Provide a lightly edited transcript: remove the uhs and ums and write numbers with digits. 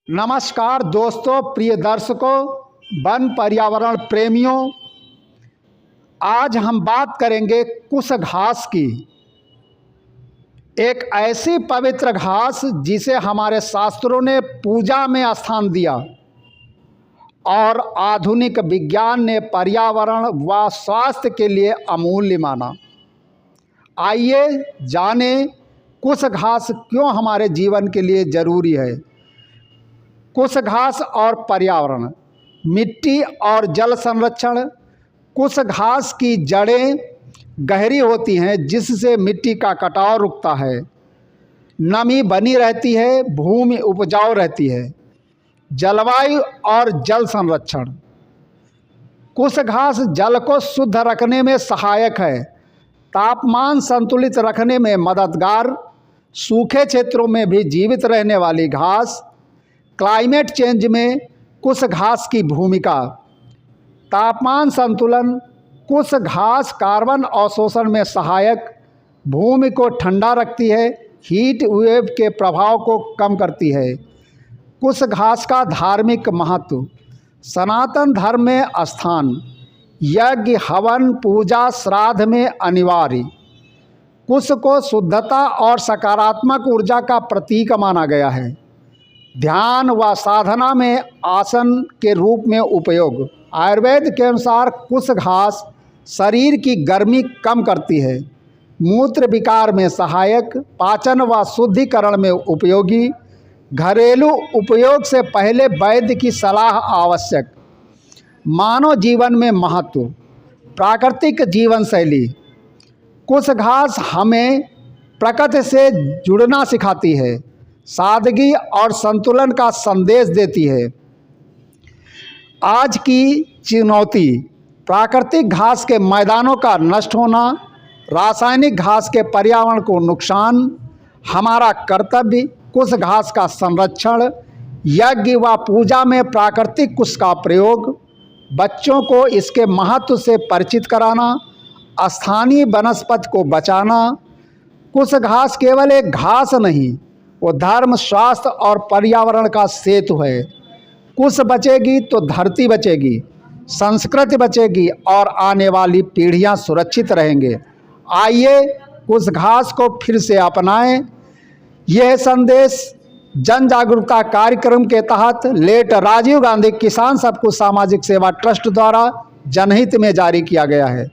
नमस्कार दोस्तों, प्रिय दर्शकों, वन पर्यावरण प्रेमियों। आज हम बात करेंगे कुश घास की। एक ऐसी पवित्र घास जिसे हमारे शास्त्रों ने पूजा में स्थान दिया और आधुनिक विज्ञान ने पर्यावरण व स्वास्थ्य के लिए अमूल्य माना। आइए जानें कुश घास क्यों हमारे जीवन के लिए जरूरी है। कुश घास और पर्यावरण, मिट्टी और जल संरक्षण। कुश घास की जड़ें गहरी होती हैं जिससे मिट्टी का कटाव रुकता है, नमी बनी रहती है, भूमि उपजाऊ रहती है। जलवायु और जल संरक्षण, कुश घास जल को शुद्ध रखने में सहायक है, तापमान संतुलित रखने में मददगार, सूखे क्षेत्रों में भी जीवित रहने वाली घास। क्लाइमेट चेंज में कुश घास की भूमिका, तापमान संतुलन। कुश घास कार्बन अवशोषण में सहायक, भूमि को ठंडा रखती है, हीट वेव के प्रभाव को कम करती है। कुश घास का धार्मिक महत्व, सनातन धर्म में स्थान, यज्ञ हवन पूजा श्राद्ध में अनिवार्य। कुश को शुद्धता और सकारात्मक ऊर्जा का प्रतीक माना गया है। ध्यान व साधना में आसन के रूप में उपयोग। आयुर्वेद के अनुसार कुश घास शरीर की गर्मी कम करती है, मूत्र विकार में सहायक, पाचन व शुद्धिकरण में उपयोगी। घरेलू उपयोग से पहले वैद्य की सलाह आवश्यक। मानव जीवन में महत्व, प्राकृतिक जीवन शैली। कुश घास हमें प्रकृति से जुड़ना सिखाती है, सादगी और संतुलन का संदेश देती है। आज की चुनौती, प्राकृतिक घास के मैदानों का नष्ट होना, रासायनिक घास के पर्यावरण को नुकसान। हमारा कर्तव्य, कुश घास का संरक्षण, यज्ञ व पूजा में प्राकृतिक कुश का प्रयोग, बच्चों को इसके महत्व से परिचित कराना, स्थानीय वनस्पति को बचाना। कुश घास केवल एक घास नहीं, वो धर्म, स्वास्थ्य और पर्यावरण का सेतु है। कुश बचेगी तो धरती बचेगी, संस्कृति बचेगी और आने वाली पीढ़ियां सुरक्षित रहेंगे। आइए कुश घास को फिर से अपनाएं। यह संदेश जन जागरूकता कार्यक्रम के तहत लेट राजीव गांधी किसान सब कुश सामाजिक सेवा ट्रस्ट द्वारा जनहित में जारी किया गया है।